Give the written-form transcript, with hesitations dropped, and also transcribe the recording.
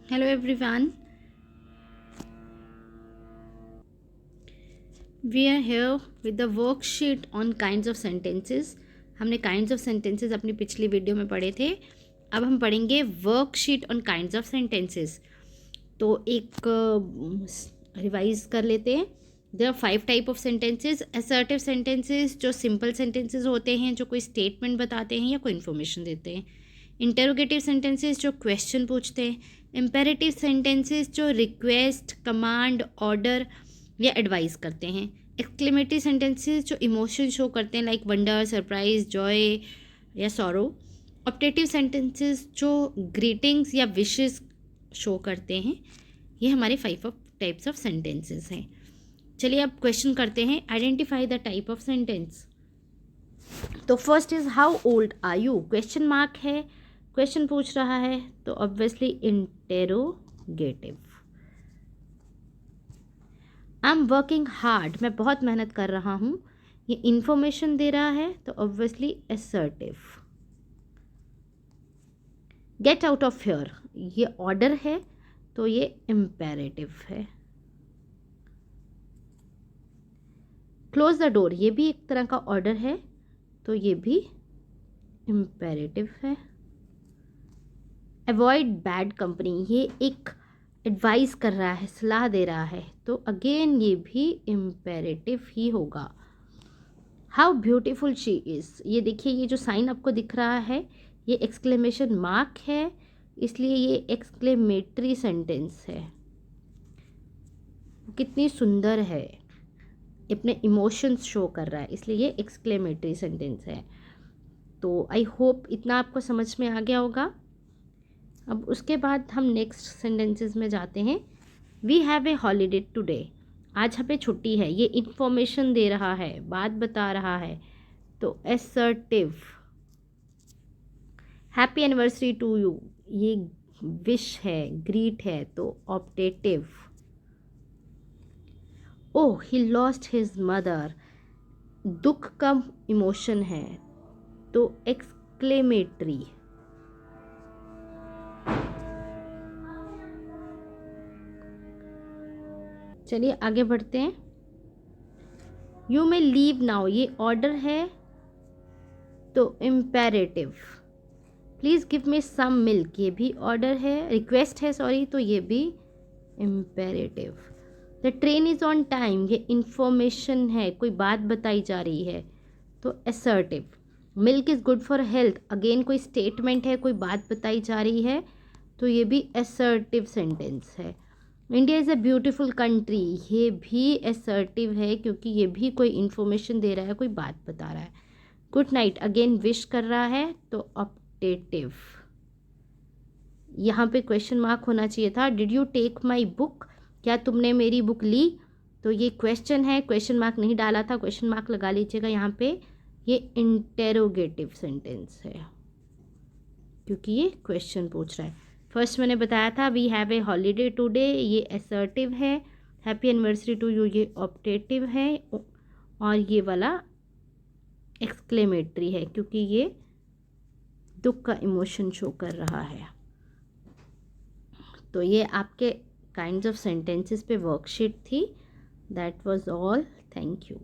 Hello everyone. We are here with the worksheet on kinds of sentences. हमने kinds of sentences अपनी पिछली video में पढ़े थे. अब हम पढ़ेंगे worksheet on kinds of sentences. तो एक रिवाइज कर लेते हैं. There are 5 type of sentences. Assertive sentences जो सिंपल सेंटेंसेस होते हैं, जो कोई स्टेटमेंट बताते हैं या कोई इन्फॉर्मेशन देते हैं. इंटरोगेटिव सेंटेंसेस जो क्वेश्चन पूछते हैं. इम्पेरेटिव सेंटेंसेस जो रिक्वेस्ट, कमांड, ऑर्डर या एडवाइस करते हैं. एक्सक्लेमेटरी सेंटेंसेस जो इमोशन शो करते हैं, लाइक वंडर, सरप्राइज, जॉय या सॉरो. ऑप्टेटिव सेंटेंसेस जो ग्रीटिंग्स या विशेस शो करते हैं. ये हमारे 5 टाइप्स ऑफ सेंटेंसेस हैं. चलिए अब क्वेश्चन करते हैं. Identify the type of sentence. तो first is how old are you. Question mark है, क्वेश्चन पूछ रहा है, तो obviously interrogative. I am working hard, मैं बहुत मेहनत कर रहा हूँ, ये इंफॉर्मेशन दे रहा है, तो obviously assertive. Get out of here, ये ऑर्डर है, तो ये इम्पेरेटिव है. क्लोज द डोर, ये भी एक तरह का ऑर्डर है, तो ये भी इम्पेरेटिव है. अवॉइड बैड कंपनी, ये एक एडवाइस कर रहा है, सलाह दे रहा है, तो अगेन ये भी इम्पेरेटिव ही होगा. हाउ ब्यूटिफुल शी इज़, ये देखिए, ये जो साइन आपको दिख रहा है, ये एक्सक्लेमेशन मार्क है, इसलिए ये एक्सक्लेमेटरी सेंटेंस है. कितनी सुंदर है, अपने इमोशंस शो कर रहा है, इसलिए ये एक्सक्लेमेटरी सेंटेंस है. तो आई होप इतना आपको समझ में आ गया होगा. अब उसके बाद हम नेक्स्ट सेंटेंसेस में जाते हैं. We have a holiday today, आज हमें छुट्टी है, ये इंफॉर्मेशन दे रहा है, बात बता रहा है, तो assertive. Happy anniversary to you, ये विश है, ग्रीट है, तो optative. Oh he lost his mother, दुख का इमोशन है, तो एक्सक्लेमेटरी. चलिए आगे बढ़ते हैं. यू मे लीव नाउ, ये ऑर्डर है, तो imperative. Please give me some milk, ये भी ऑर्डर है, रिक्वेस्ट है सॉरी, तो ये भी imperative. The train is on time, ये इंफॉर्मेशन है, कोई बात बताई जा रही है, तो assertive. Milk is good for health, again कोई स्टेटमेंट है, कोई बात बताई जा रही है, तो ये भी असर्टिव सेंटेंस है. India is a beautiful country, ये भी असर्टिव है, क्योंकि ये भी कोई इन्फॉर्मेशन दे रहा है, कोई बात बता रहा है. गुड नाइट, अगेन विश कर रहा है, तो ऑप्टेटिव. यहाँ पे क्वेश्चन मार्क होना चाहिए था. Did you take my book, क्या तुमने मेरी बुक ली, तो ये क्वेश्चन है, क्वेश्चन मार्क नहीं डाला था, क्वेश्चन मार्क लगा लीजिएगा यहाँ पे. ये इंटेरोगेटिव सेंटेंस है, क्योंकि ये क्वेश्चन पूछ रहा है. फर्स्ट मैंने बताया था we have a holiday today, ये असर्टिव है. हैप्पी एनिवर्सरी टू यू, ये ऑप्टेटिव है, और ये वाला एक्सक्लेमेटरी है, क्योंकि ये दुख का इमोशन शो कर रहा है. तो ये आपके काइंड्स ऑफ सेंटेंसेस पे वर्कशीट थी. That was all. Thank you.